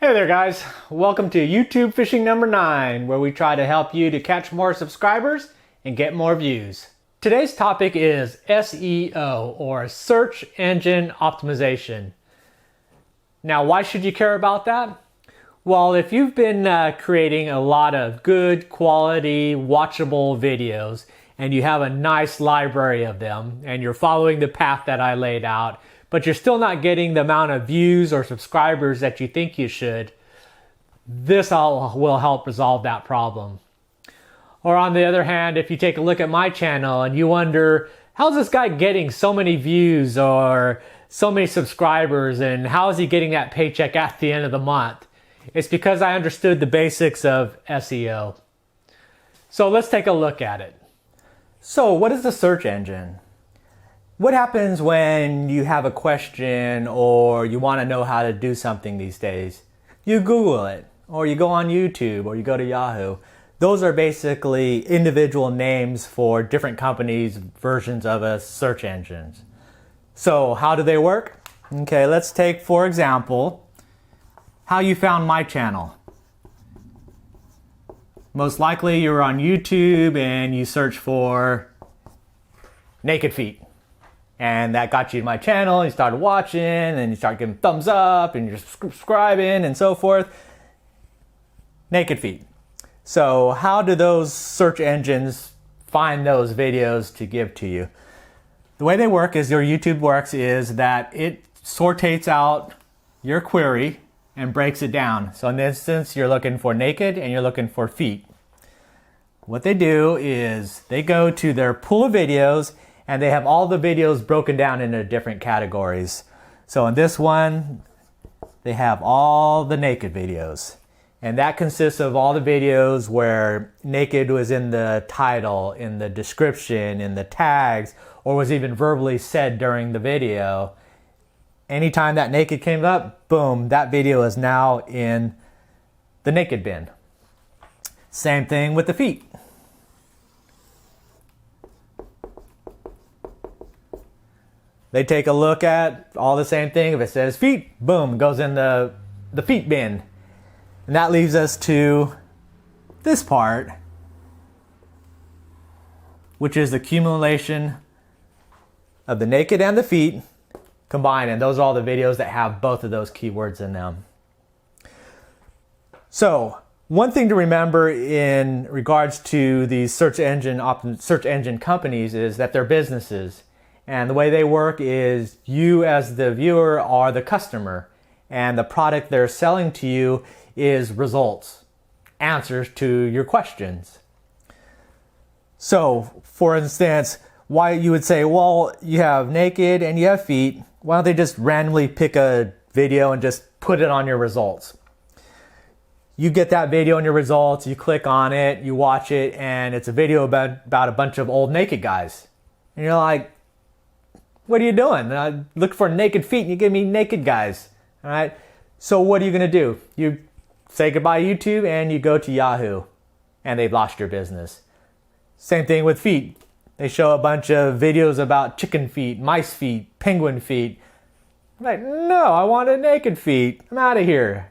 Hey there guys, welcome to YouTube Fishing number 9, where we try to help you to catch more subscribers and get more views. Today's topic is SEO, or Search Engine Optimization. Now, why should you care about that? Well, if you've been creating a lot of good quality watchable videos and you have a nice library of them and you're following the path that I laid out, but you're still not getting the amount of views or subscribers that you think you should, this all will help resolve that problem. Or on the other hand, if you take a look at my channel and you wonder, how's this guy getting so many views or so many subscribers, and how is he getting that paycheck at the end of the month? It's because I understood the basics of SEO. So let's take a look at it. So what is the search engine? What happens when you have a question or you want to know how to do something these days? You Google it, or you go on YouTube, or you go to Yahoo. Those are basically individual names for different companies' versions of a search engine. So how do they work? Okay, let's take, for example, how you found my channel. Most likely you were on YouTube and you search for naked feet. And that got you to my channel, you started watching, and you start giving thumbs up, and you're subscribing, and so forth. Naked feet. So how do those search engines find those videos to give to you? The way they work is, your YouTube works, is that it sortates out your query and breaks it down. So in this instance, you're looking for naked and you're looking for feet. What they do is they go to their pool of videos and they have all the videos broken down into different categories. So in this one, they have all the naked videos. And that consists of all the videos where naked was in the title, in the description, in the tags, or was even verbally said during the video. Anytime that naked came up, boom, that video is now in the naked bin. Same thing with the feet. They take a look at all the same thing. If it says feet, boom, goes in the feet bin. And that leaves us to this part, which is the accumulation of the naked and the feet combined. And those are all the videos that have both of those keywords in them. So one thing to remember in regards to these search engine companies is that they're businesses. And the way they work is, you as the viewer are the customer, and the product they're selling to you is results, answers to your questions. So, for instance, why you would say, well, you have naked and you have feet, why don't they just randomly pick a video and just put it on your results? You get that video in your results, you click on it, you watch it, and it's a video about a bunch of old naked guys. And you're like, what are you doing? I look for naked feet and you give me naked guys. All right. So what are you going to do? You say goodbye to YouTube and you go to Yahoo, and they've lost your business. Same thing with feet. They show a bunch of videos about chicken feet, mice feet, penguin feet. I'm like, no, I want a naked feet. I'm out of here.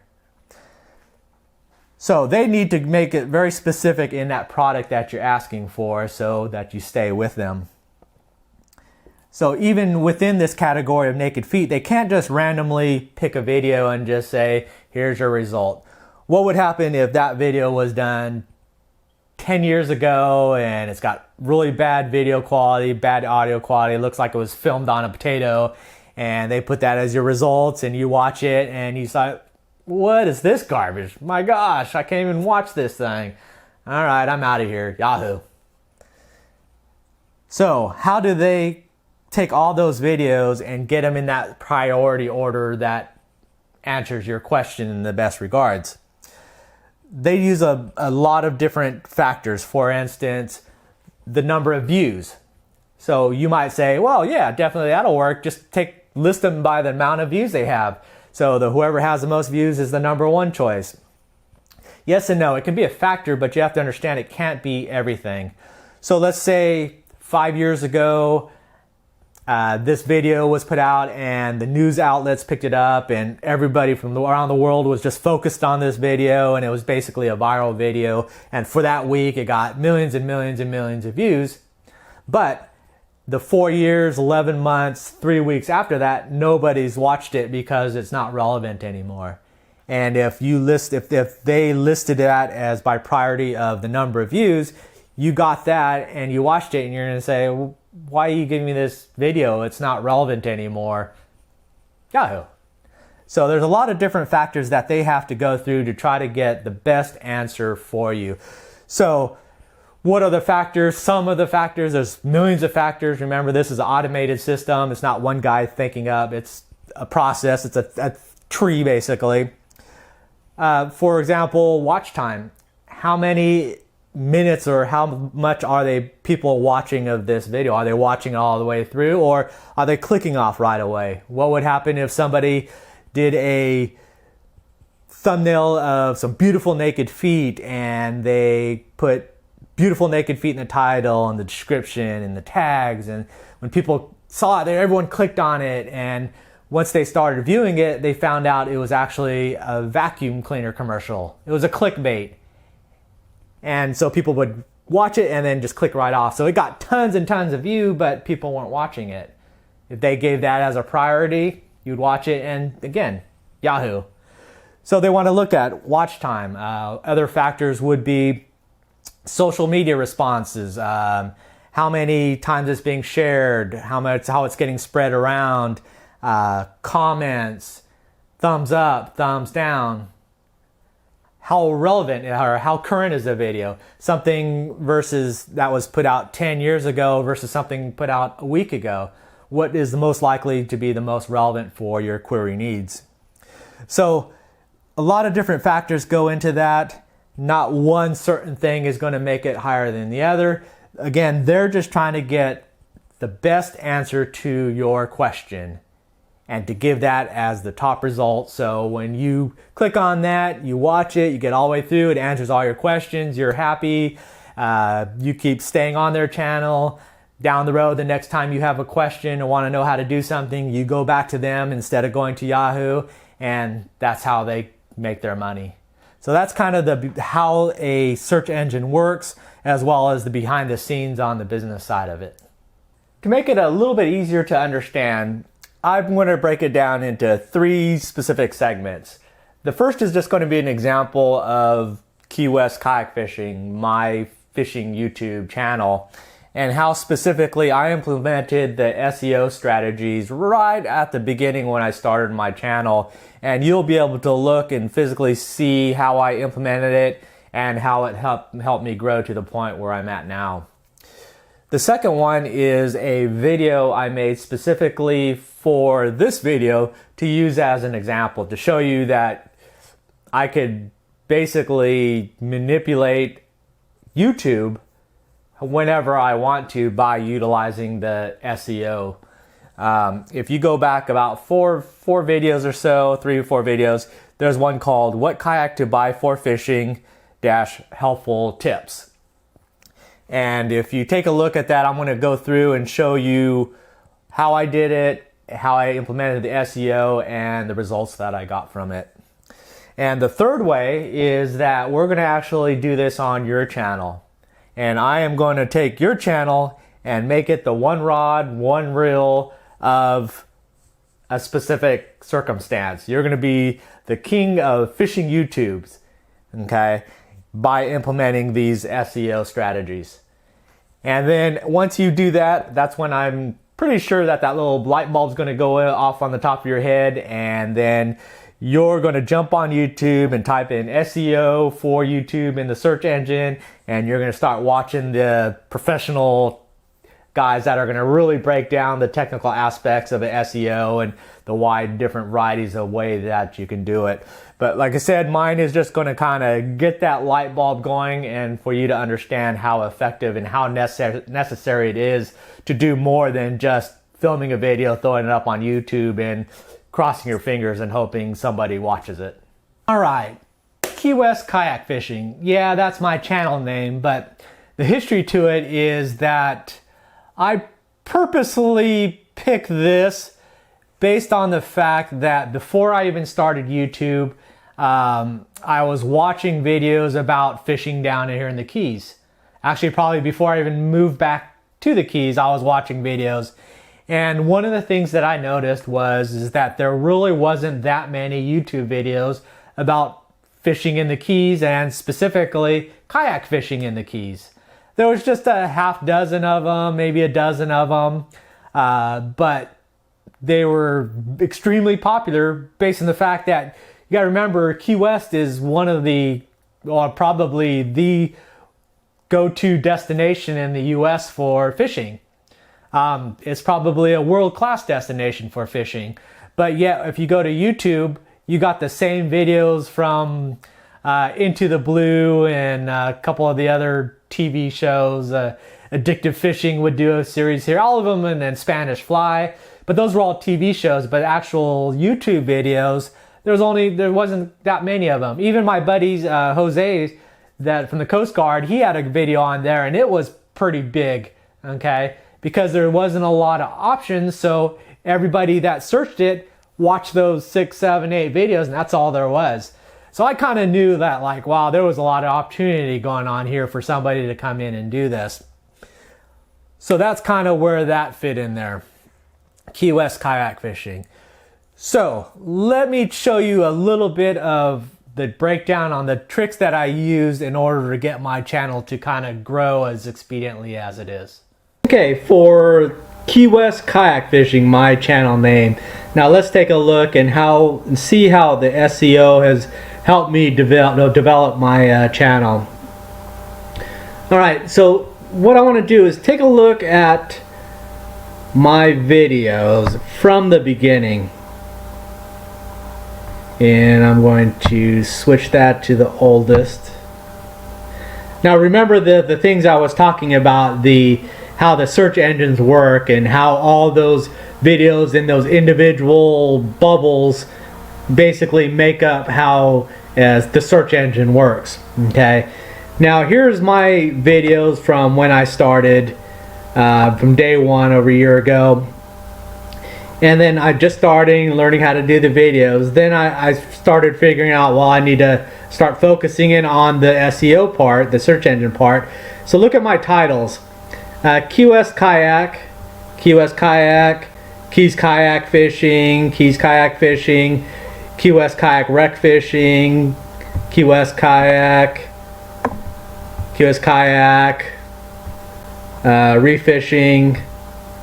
So they need to make it very specific in that product that you're asking for so that you stay with them. So even within this category of naked feet, they can't just randomly pick a video and just say, here's your result. What would happen if that video was done 10 years ago and it's got really bad video quality, bad audio quality, it looks like it was filmed on a potato, and they put that as your results and you watch it and you say, what is this garbage? My gosh, I can't even watch this thing. All right, I'm out of here, Yahoo. So how do they take all those videos and get them in that priority order that answers your question in the best regards? They use a lot of different factors. For instance, the number of views. So you might say, well, yeah, definitely that'll work. Just list them by the amount of views they have. So whoever has the most views is the number one choice. Yes and no. It can be a factor, but you have to understand it can't be everything. So let's say 5 years ago, this video was put out and the news outlets picked it up, and everybody from around the world was just focused on this video, and it was basically a viral video. And for that week, it got millions and millions and millions of views. But the 4 years, 11 months, 3 weeks after that, nobody's watched it because it's not relevant anymore. And if they listed that as by priority of the number of views, you got that and you watched it and you're going to say, well, why are you giving me this video? It's not relevant anymore. Yahoo. So there's a lot of different factors that they have to go through to try to get the best answer for you. So what are the factors? Some of the factors, there's millions of factors. Remember, this is an automated system. It's not one guy thinking up. It's a process. It's a tree, basically. For example, watch time. How many minutes or how much are they people watching of this video? Are they watching it all the way through, or are they clicking off right away? What would happen if somebody did a thumbnail of some beautiful naked feet and they put beautiful naked feet in the title and the description and the tags, and when people saw it, everyone clicked on it, and once they started viewing it, they found out it was actually a vacuum cleaner commercial. It was a clickbait. And so people would watch it and then just click right off. So it got tons and tons of views, but people weren't watching it. If they gave that as a priority, you'd watch it, and again, Yahoo. So they want to look at watch time. Other factors would be social media responses, how many times it's being shared, how it's getting spread around, comments, thumbs up, thumbs down, how relevant or how current is the video, something versus that was put out 10 years ago versus something put out a week ago. What is the most likely to be the most relevant for your query needs? So a lot of different factors go into that. Not one certain thing is going to make it higher than the other. Again, they're just trying to get the best answer to your question and to give that as the top result. So when you click on that, you watch it, you get all the way through, it answers all your questions, you're happy, you keep staying on their channel. Down the road, the next time you have a question or want to know how to do something, you go back to them instead of going to Yahoo, and that's how they make their money. So that's kind of how a search engine works, as well as the behind the scenes on the business side of it. To make it a little bit easier to understand, I'm going to break it down into 3 specific segments. The first is just going to be an example of Key West kayak fishing, my fishing YouTube channel, and how specifically I implemented the SEO strategies right at the beginning when I started my channel. And you'll be able to look and physically see how I implemented it and how it helped me grow to the point where I'm at now. The second one is a video I made specifically for this video to use as an example to show you that I could basically manipulate YouTube whenever I want to by utilizing the SEO. If you go back about four videos or so, 3 or 4 videos, there's one called What Kayak to Buy for Fishing - Helpful Tips. And if you take a look at that, I'm going to go through and show you how I did it, how I implemented the SEO, and the results that I got from it. And the third way is that we're going to actually do this on your channel. And I am going to take your channel and make it the one rod, one reel of a specific circumstance. You're going to be the king of fishing YouTubes, okay, by implementing these SEO strategies. And then once you do that, that's when I'm pretty sure that little light bulb is going to go off on the top of your head, and then you're going to jump on YouTube and type in SEO for YouTube in the search engine, and you're going to start watching the professional guys that are going to really break down the technical aspects of the SEO and the wide different varieties of way that you can do it. But like I said, mine is just going to kind of get that light bulb going and for you to understand how effective and how necessary it is to do more than just filming a video, throwing it up on YouTube, and crossing your fingers and hoping somebody watches it. All right, Key West kayak fishing. Yeah, that's my channel name, but the history to it is that I purposely picked this based on the fact that before I even started YouTube, I was watching videos about fishing down here in the Keys. Actually, probably before I even moved back to the Keys, I was watching videos. And one of the things that I noticed is that there really wasn't that many YouTube videos about fishing in the Keys, and specifically kayak fishing in the Keys. There was just a half dozen of them, maybe a dozen of them, but they were extremely popular based on the fact that you gotta remember Key West is one of the, or probably the go-to destination in the US for fishing. It's probably a world-class destination for fishing. But yet, if you go to YouTube, you got the same videos from Into the Blue and a couple of the other TV shows. Addictive Fishing would do a series here, all of them, and then Spanish Fly. But those were all TV shows. But actual YouTube videos, there wasn't that many of them. Even my buddies Jose, that from the Coast Guard, he had a video on there, and it was pretty big. Okay, because there wasn't a lot of options, so everybody that searched it watched those 6, 7, 8 videos, and that's all there was. So I kind of knew that, like, wow, there was a lot of opportunity going on here for somebody to come in and do this. So that's kind of where that fit in there. Key West kayak fishing. So let me show you a little bit of the breakdown on the tricks that I used in order to get my channel to kind of grow as expediently as it is. Okay, for Key West kayak fishing, my channel name. Now let's take a look and see how the SEO has helped me develop my channel. All right, so what I want to do is take a look at my videos from the beginning. And I'm going to switch that to the oldest. Now remember the things I was talking about, how the search engines work and how all those videos in those individual bubbles basically make up how the search engine works. Okay, now here's my videos from when I started, from day one over a year ago. And then I just started learning how to do the videos. Then I started figuring out, well, I need to start focusing in on the SEO part, the search engine part. So look at my titles. Key West Kayak, Key West Kayak, Keys Kayak Fishing, Keys Kayak Fishing, Key West Kayak Wreck Fishing, Key West Kayak, Key West Kayak, Reef Fishing,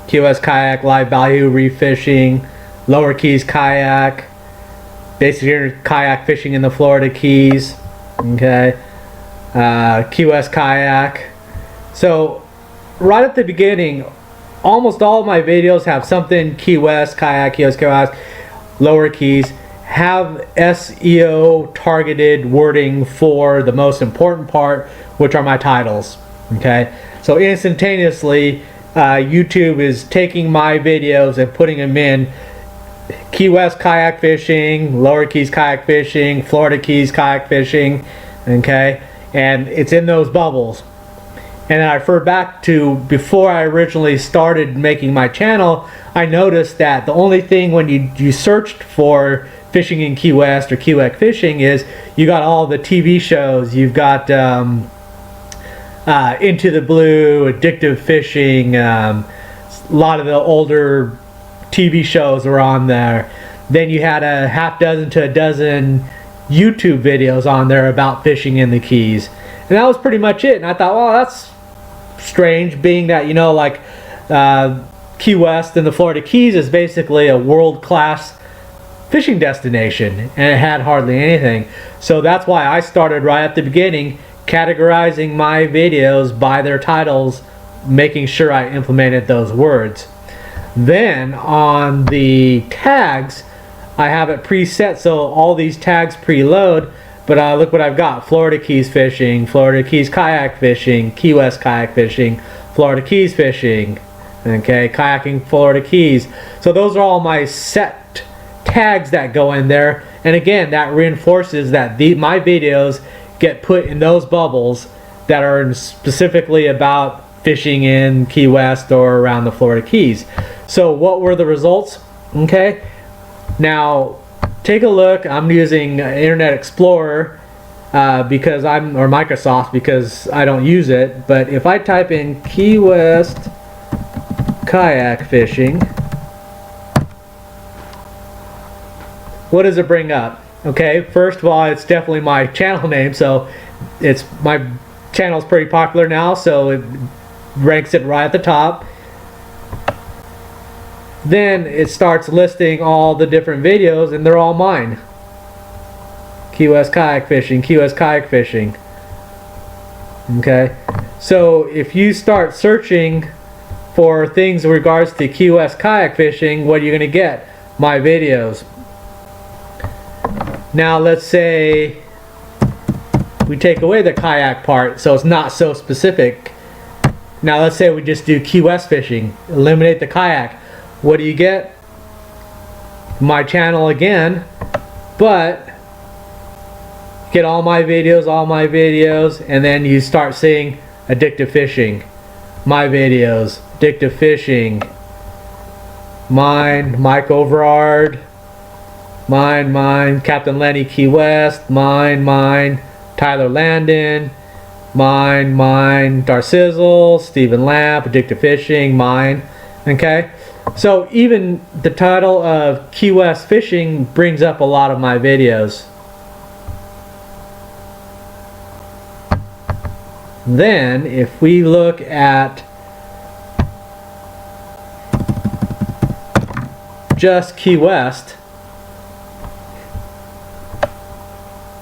Key West Kayak Live Value Reef Fishing, Lower Keys Kayak, basically kayak fishing in the Florida Keys. Okay, Key West Kayak. So right at the beginning, almost all of my videos have something Key West Kayak, Key West Kayak, Lower Keys, have SEO targeted wording for the most important part, which are my titles. Okay, so instantaneously YouTube is taking my videos and putting them in Key West kayak fishing, Lower Keys kayak fishing, Florida Keys kayak fishing, okay, and it's in those bubbles. And I refer back to before I originally started making my channel, I noticed that the only thing when you searched for fishing in Key West or Key West fishing is you got all the TV shows, you've got Into the Blue, Addictive Fishing, a lot of the older TV shows are on there. Then you had a half dozen to a dozen YouTube videos on there about fishing in the Keys. And that was pretty much it. And I thought, well, that's strange, being that, you know, like Key West and the Florida Keys is basically a world-class fishing destination, and it had hardly anything. So that's why I started right at the beginning categorizing my videos by their titles, making sure I implemented those words. Then on the tags, I have it preset so all these tags preload, but look what I've got: Florida Keys fishing, Florida Keys kayak fishing, Key West kayak fishing, Florida Keys fishing, okay, kayaking Florida Keys. So those are all my set tags that go in there, and again, that reinforces that my videos get put in those bubbles that are specifically about fishing in Key West or around the Florida Keys. So what were the results? Okay, now take a look. I'm using Internet Explorer because or Microsoft, because I don't use it. But if I type in Key West kayak fishing, what does it bring up? Okay, first of all, it's definitely my channel name, so my channel's pretty popular now, so it ranks it right at the top. Then it starts listing all the different videos, and they're all mine. Key West kayak fishing, Key West kayak fishing. Okay, so if you start searching for things in regards to Key West kayak fishing, what are you going to get? My videos. Now let's say we take away the kayak part, so it's not so specific. Now let's say we just do Key West fishing, eliminate the kayak. What do you get? My channel again, but get all my videos, and then you start seeing addictive fishing, my videos, addictive fishing, mine, Mike Overard, mine, Captain Lenny Key West, mine, Tyler Landon, mine, Darcizzle, Stephen Lamp, addictive fishing, mine. Okay, so even the title of Key West fishing brings up a lot of my videos. Then if we look at just Key West,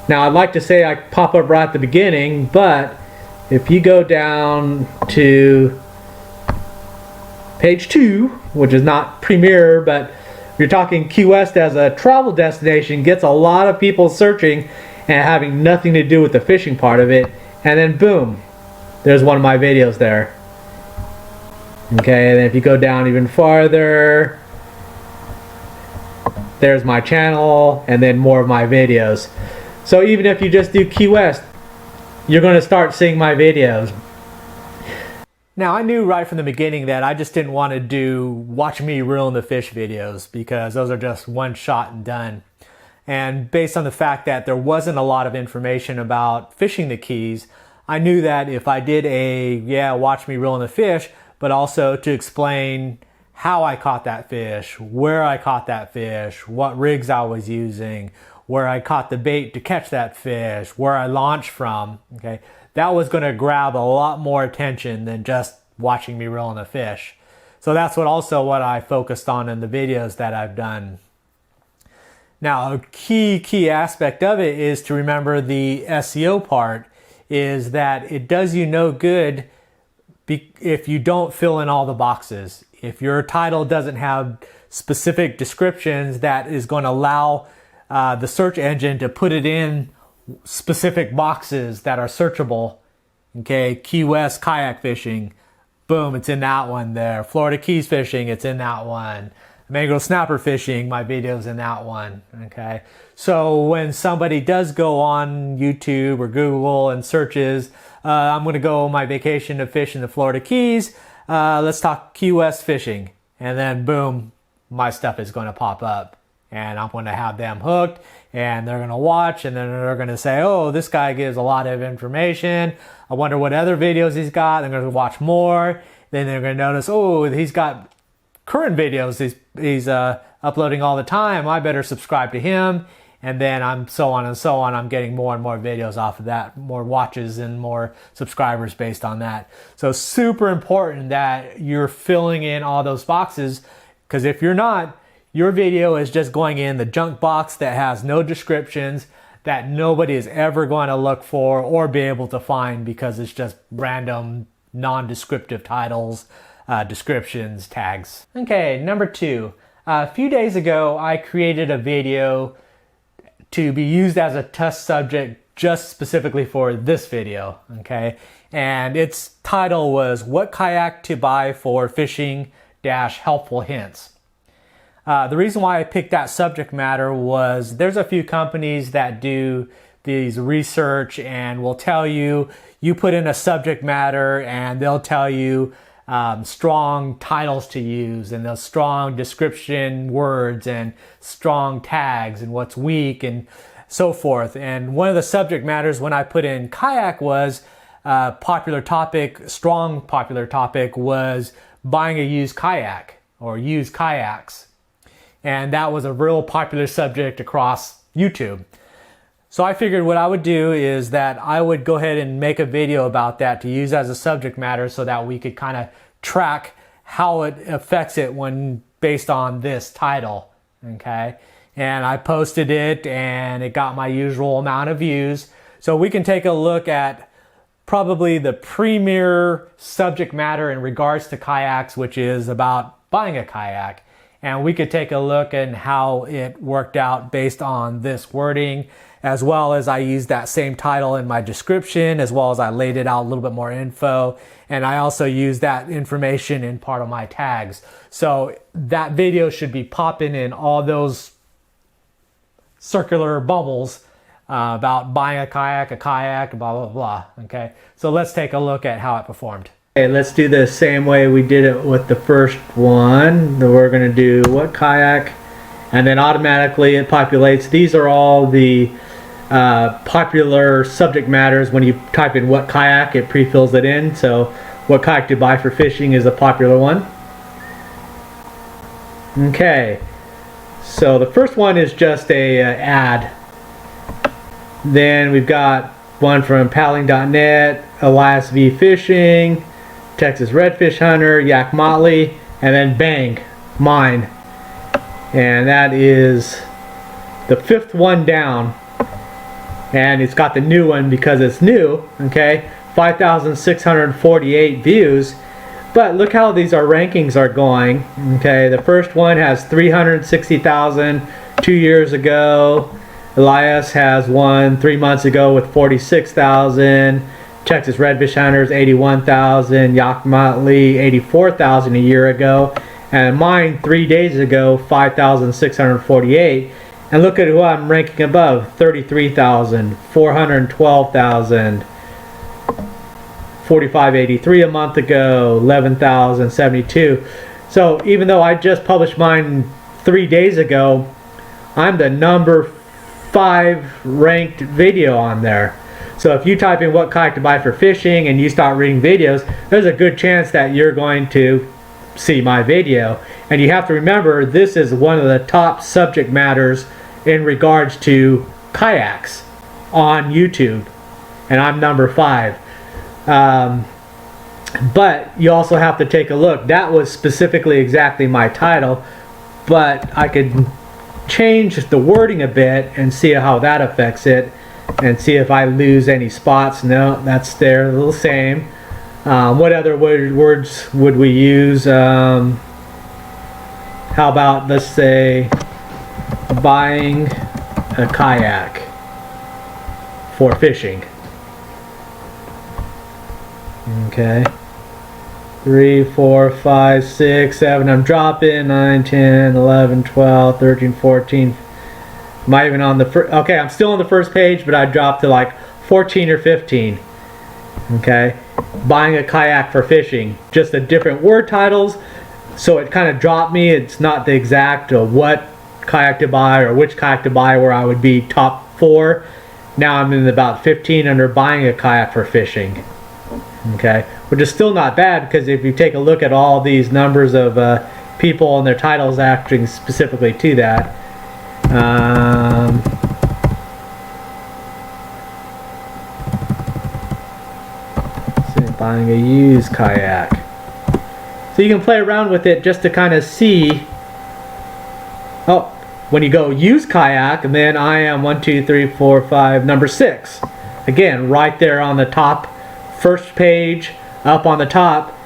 now I'd like to say I pop up right at the beginning, but if you go down to page 2, which is not Premier, but you're talking Key West as a travel destination, gets a lot of people searching and having nothing to do with the fishing part of it, and then boom, there's one of my videos there. Okay, and then if you go down even farther, there's my channel, and then more of my videos. So even if you just do Key West, you're going to start seeing my videos. Now I knew right from the beginning that I just didn't want to do watch me reeling the fish videos, because those are just one shot and done. And based on the fact that there wasn't a lot of information about fishing the Keys, I knew that if I did a watch me reeling the fish, but also to explain how I caught that fish, where I caught that fish, what rigs I was using, where I caught the bait to catch that fish, where I launched from, okay, that was going to grab a lot more attention than just watching me reeling the fish. So that's what I focused on in the videos that I've done. Now a key aspect of it is to remember the SEO part, is that it does you no good if you don't fill in all the boxes. If your title doesn't have specific descriptions that is going to allow the search engine to put it in specific boxes that are searchable. Okay, Key West kayak fishing, boom, it's in that one there. Florida Keys fishing, it's in that one. Mangrove snapper fishing, my video's in that one. Okay, so when somebody does go on YouTube or Google and searches, I'm going to go on my vacation to fish in the Florida Keys, let's talk Key West fishing, and then boom, my stuff is going to pop up, and I'm going to have them hooked, and they're going to watch, and then they're going to say, oh, this guy gives a lot of information, I wonder what other videos he's got. They're going to watch more, then they're going to notice, oh, he's got current videos he's uploading all the time, I better subscribe to him. And then I'm so on and so on. I'm getting more and more videos off of that, more watches and more subscribers based on that. So super important that you're filling in all those boxes, because if you're not, your video is just going in the junk box that has no descriptions, that nobody is ever going to look for or be able to find, because it's just random non-descriptive titles, descriptions, tags. Okay, number 2. A few days ago, I created a video to be used as a test subject just specifically for this video, okay? And its title was What Kayak to Buy for Fishing - Helpful Hints. The reason why I picked that subject matter was there's a few companies that do these research and will tell you, you put in a subject matter and they'll tell you strong titles to use and the strong description words and strong tags and what's weak and so forth. And one of the subject matters when I put in kayak was popular topic, strong popular topic was buying a used kayak or used kayaks. And that was a real popular subject across YouTube. So I figured what I would do is that I would go ahead and make a video about that to use as a subject matter so that we could kind of track how it affects it when based on this title. Okay. And I posted it and it got my usual amount of views. So we can take a look at probably the premier subject matter in regards to kayaks, which is about buying a kayak. And we could take a look at how it worked out based on this wording, as well as I used that same title in my description, as well as I laid it out a little bit more info. And I also used that information in part of my tags. So that video should be popping in all those circular bubbles about buying a kayak, blah, blah, blah. Okay, so let's take a look at how it performed. Okay, let's do the same way we did it with the first one. We're going to do what kayak, and then automatically it populates. These are all the popular subject matters. When you type in what kayak, it pre-fills it in. So what kayak to buy for fishing is a popular one. Okay, so the first one is just a ad. Then we've got one from paddling.net, Elias V Fishing, Texas Redfish Hunter, Yak Motley, and then bang, mine. And that is the 5th one down. And it's got the new one because it's new, okay? 5,648 views. But look how these rankings are going, okay? The first one has 360,000 2 years ago. Elias has one 3 months ago with 46,000. Texas Redfish Hunters 81,000. Yak Motley 84,000 a year ago. And mine 3 days ago 5,648. And look at who I'm ranking above: 33,000, 412,000, 4583 a month ago, 11,072. So even though I just published mine 3 days ago, I'm the number 5 ranked video on there. So if you type in what kayak to buy for fishing and you start reading videos, there's a good chance that you're going to see my video. And you have to remember, this is one of the top subject matters in regards to kayaks on YouTube, and I'm number 5. But you also have to take a look. That was specifically exactly my title, but I could change the wording a bit and see how that affects it and see if I lose any spots. No, that's there, a little same. What other words would we use? How about, let's say, buying a kayak for fishing. Okay. 3, 4, 5, 6, 7. I'm dropping 9, 10, 11, 12, 13, 14. Am I even on the first? Okay, I'm still on the first page, but I dropped to like 14 or 15. Okay. Buying a kayak for fishing. Just the different word titles. So it kind of dropped me. It's not the exact what kayak to buy or which kayak to buy where I would be top 4. Now I'm in about 15 under buying a kayak for fishing. Okay, which is still not bad, because if you take a look at all these numbers of people and their titles acting specifically to that. So buying a used kayak. So you can play around with it just to kind of see. Oh, when you go use kayak, and then I am 1, 2, 3, 4, 5, number 6. Again, right there on the top. First page up on the top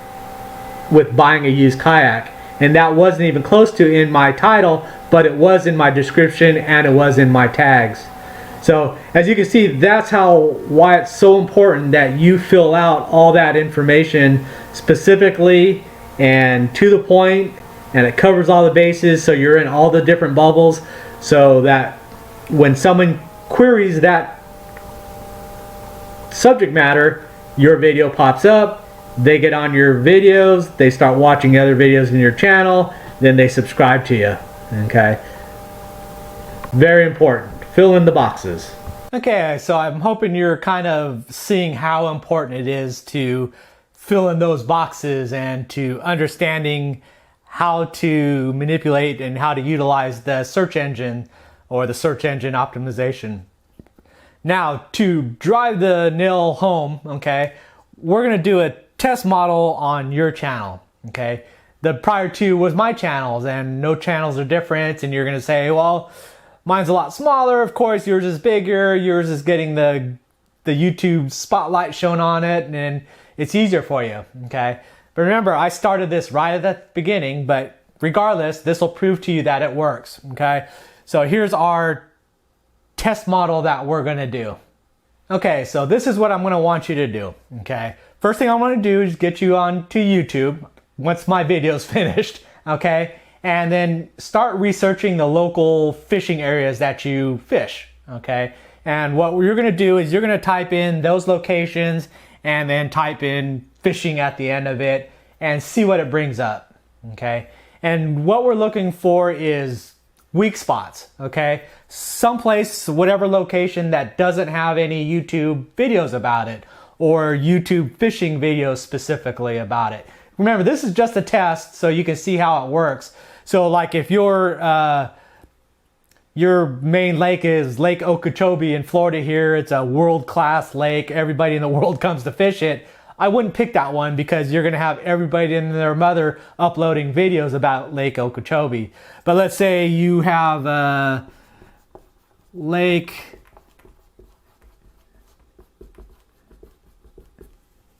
with buying a used kayak, and that wasn't even close to in my title, but it was in my description and it was in my tags. So as you can see, that's why it's so important that you fill out all that information specifically and to the point, and it covers all the bases, so you're in all the different bubbles, so that when someone queries that subject matter, your video pops up, they get on your videos, they start watching other videos in your channel, then they subscribe to you. Okay, very important. Fill in the boxes. Okay, so I'm hoping you're kind of seeing how important it is to fill in those boxes and to understanding how to manipulate and how to utilize the search engine or the search engine optimization. Now, to drive the nail home, okay, we're gonna do a test model on your channel, okay? The prior two was my channels, and no channels are different, and you're gonna say, well, mine's a lot smaller, of course, yours is bigger, yours is getting the YouTube spotlight shown on it, and it's easier for you, okay? But remember, I started this right at the beginning, but regardless, this will prove to you that it works, okay? So here's our test model that we're gonna do. Okay, so this is what I'm gonna want you to do, okay? First thing I wanna do is get you onto YouTube once my video's finished, okay? And then start researching the local fishing areas that you fish, okay? And what you're gonna do is you're gonna type in those locations and then type in fishing at the end of it and see what it brings up, okay? And what we're looking for is weak spots, okay? Someplace, whatever location that doesn't have any YouTube videos about it or YouTube fishing videos specifically about it. Remember, this is just a test so you can see how it works. So like if your main lake is Lake Okeechobee in Florida here, it's a world-class lake, everybody in the world comes to fish it, I wouldn't pick that one because you're gonna have everybody and their mother uploading videos about Lake Okeechobee. But let's say you have Lake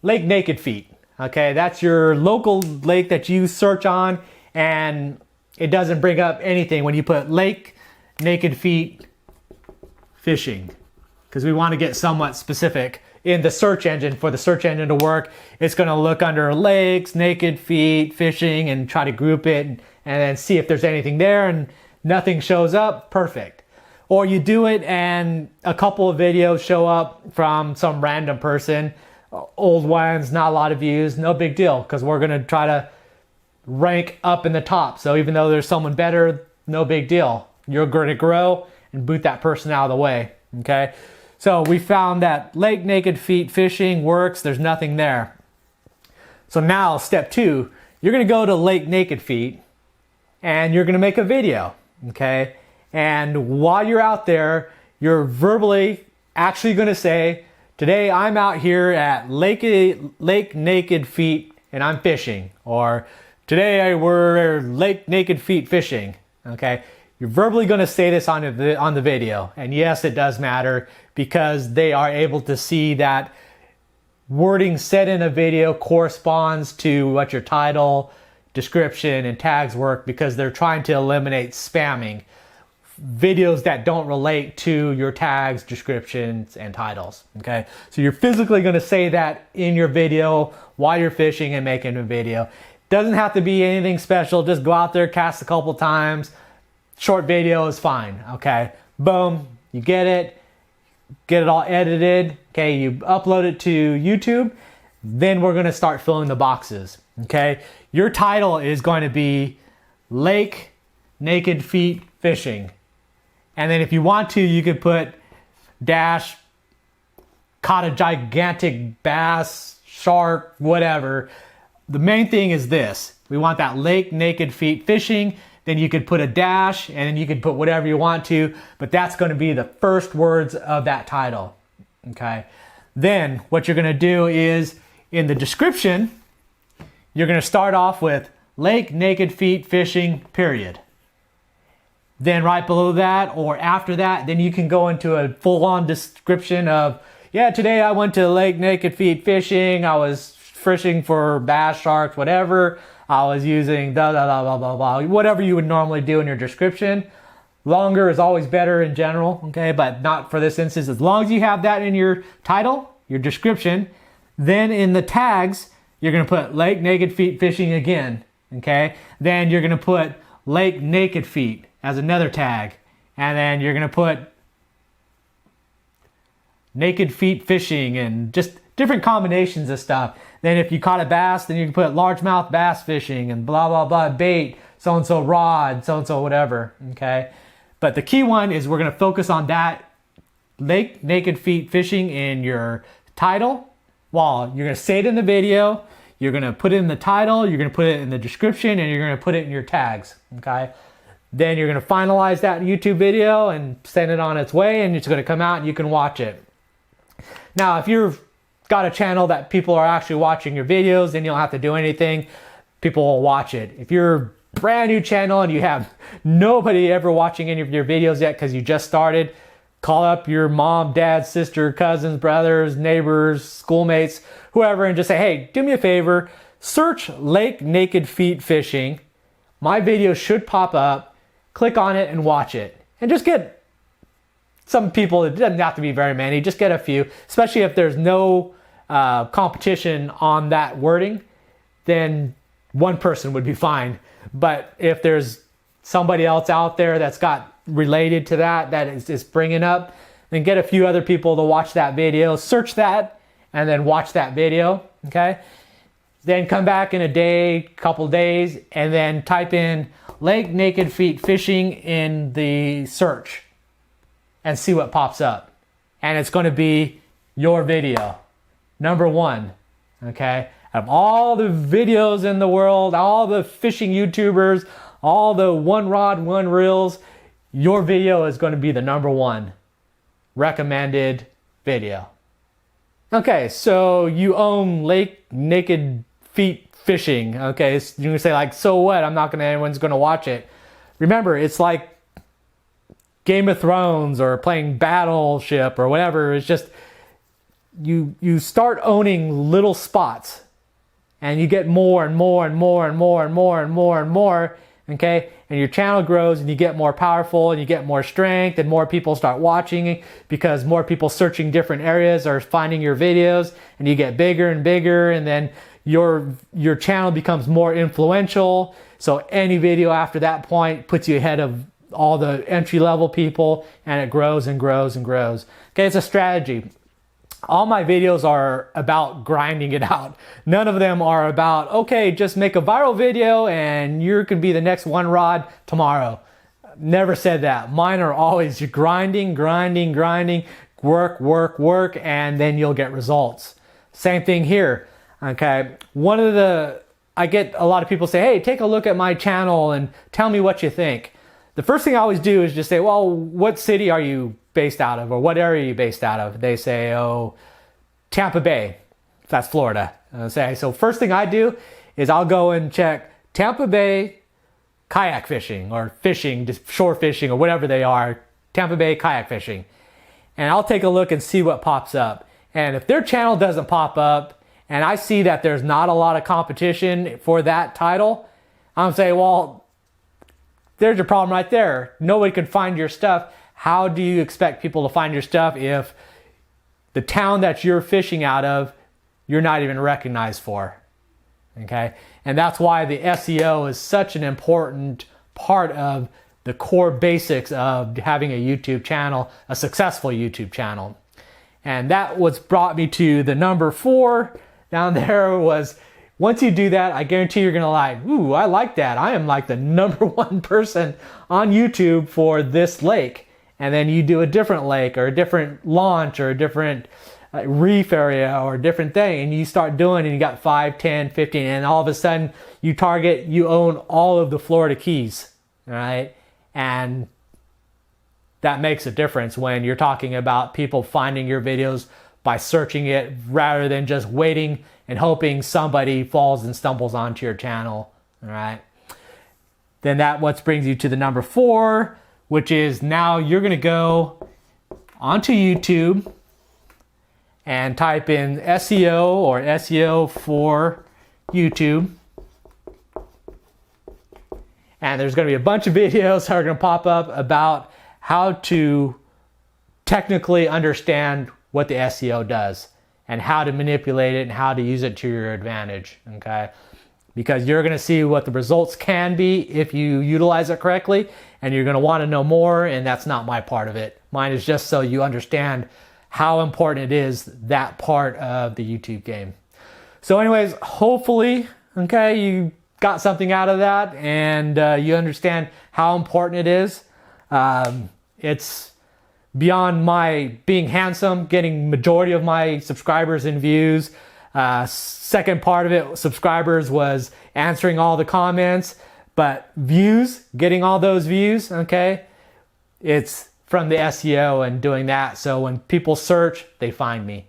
Naked Feet. Okay, that's your local lake that you search on, and it doesn't bring up anything when you put Lake Naked Feet fishing, because we want to get somewhat specific in the search engine. For the search engine to work, it's going to look under lakes, naked feet, fishing, and try to group it and then see if there's anything there, and nothing shows up, perfect. Or you do it and a couple of videos show up from some random person, old ones, not a lot of views, no big deal, because we're going to try to rank up in the top. So even though there's someone better, no big deal. You're going to grow and boot that person out of the way, okay? So we found that Lake Naked Feet fishing works, there's nothing there. So now step 2, you're going to go to Lake Naked Feet and you're going to make a video, okay? And while you're out there, you're verbally actually going to say, today I'm out here at Lake Naked Feet and I'm fishing. Or today we're Lake Naked Feet fishing, okay? You're verbally going to say this on the video. And yes, it does matter because they are able to see that wording said in a video corresponds to what your title, description, and tags work, because they're trying to eliminate spamming. Videos that don't relate to your tags, descriptions, and titles, okay? So you're physically gonna say that in your video while you're fishing and making a video. Doesn't have to be anything special, just go out there, cast a couple times, short video is fine, okay? Boom, you get it all edited, okay? You upload it to YouTube, then we're gonna start filling the boxes, okay? Your title is going to be Lake Naked Feet Fishing. And then if you want to, you could put dash, caught a gigantic bass, shark, whatever. The main thing is this. We want that Lake Naked Feet Fishing. Then you could put a dash, and then you could put whatever you want to, but that's going to be the first words of that title, okay? Then what you're going to do is in the description, you're going to start off with Lake Naked Feet Fishing, period. Then right below that or after that, then you can go into a full-on description of, yeah, today I went to Lake Naked Feet fishing. I was fishing for bass, sharks, whatever. I was using blah, blah, blah, blah, blah, blah. Whatever you would normally do in your description. Longer is always better in general, okay? But not for this instance. As long as you have that in your title, your description, then in the tags, you're going to put Lake Naked Feet fishing again, okay? Then you're going to put Lake Naked Feet as another tag. And then you're going to put naked feet fishing and just different combinations of stuff. Then if you caught a bass, then you can put largemouth bass fishing and blah, blah, blah, bait, so-and-so rod, so-and-so whatever, okay? But the key one is we're gonna focus on that lake naked feet fishing in your title. Well, you're gonna say it in the video, you're gonna put it in the title, you're gonna put it in the description, and you're gonna put it in your tags, okay? Then you're gonna finalize that YouTube video and send it on its way, and it's gonna come out and you can watch it. Now, if you've got a channel that people are actually watching your videos, then you don't have to do anything. People will watch it. If you're a brand new channel and you have nobody ever watching any of your videos yet because you just started, call up your mom, dad, sister, cousins, brothers, neighbors, schoolmates, whoever, and just say, hey, do me a favor, search Lake Naked Feet Fishing. My video should pop up. Click on it and watch it. And just get some people, it doesn't have to be very many, just get a few, especially if there's no competition on that wording, then one person would be fine. But if there's somebody else out there that's got related to that is bringing up, then get a few other people to watch that video, search that, and then watch that video, okay? Then come back in a day, couple days, and then type in Lake Naked Feet Fishing in the search and see what pops up. And it's gonna be your video, number one, okay? Of all the videos in the world, all the fishing YouTubers, all the one rod, one reels, your video is gonna be the number one recommended video. Okay, so you own Lake Naked Feet Fishing, okay? So you're gonna say like, so what? Anyone's gonna watch it. Remember, it's like Game of Thrones or playing Battleship or whatever. It's just, you start owning little spots and you get more and more and more and more and more and more and more, okay? And your channel grows and you get more powerful and you get more strength and more people start watching because more people searching different areas are finding your videos, and you get bigger and bigger, and then your channel becomes more influential. So any video after that point puts you ahead of all the entry-level people, and it grows and grows and grows. Okay, it's a strategy. All my videos are about grinding it out. None of them are about, okay, just make a viral video and you could be the next one rod tomorrow. Never said that. Mine are always grinding, grinding, grinding, work, work, work, and then you'll get results. Same thing here, okay? I get a lot of people say, hey, take a look at my channel and tell me what you think. The first thing I always do is just say, well, what city are you based out of, or what area are you based out of? They say, oh, Tampa Bay. That's Florida. So first thing I do is I'll go and check Tampa Bay kayak fishing, or fishing, just shore fishing, or whatever they are, Tampa Bay kayak fishing. And I'll take a look and see what pops up. And if their channel doesn't pop up, and I see that there's not a lot of competition for that title, I'm saying, well, there's your problem right there. Nobody can find your stuff. How do you expect people to find your stuff if the town that you're fishing out of, you're not even recognized for? Okay? And that's why the SEO is such an important part of the core basics of having a YouTube channel, a successful YouTube channel. And that was brought me to the number 4 down there was, once you do that, I guarantee you're gonna like, ooh, I like that. I am like the number 1 person on YouTube for this lake. And then you do a different lake or a different launch or a different reef area or a different thing. And you start doing, and you got 5, 10, 15, and all of a sudden you own all of the Florida Keys, all right? And that makes a difference when you're talking about people finding your videos by searching it rather than just waiting and hoping somebody falls and stumbles onto your channel, all right? Then that what brings you to the number 4, which is now you're gonna go onto YouTube and type in SEO or SEO for YouTube. And there's gonna be a bunch of videos that are gonna pop up about how to technically understand what the SEO does and how to manipulate it and how to use it to your advantage, okay? Because you're gonna see what the results can be if you utilize it correctly, and you're gonna wanna know more, and that's not my part of it. Mine is just so you understand how important it is, that part of the YouTube game. So anyways, hopefully, okay, you got something out of that, and you understand how important it is. It's beyond my being handsome, getting majority of my subscribers and views. Second part of it, subscribers, was answering all the comments, but views, getting all those views, okay, it's from the SEO and doing that. So when people search, they find me.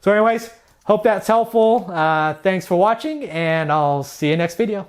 So anyways, hope that's helpful. Thanks for watching, and I'll see you next video.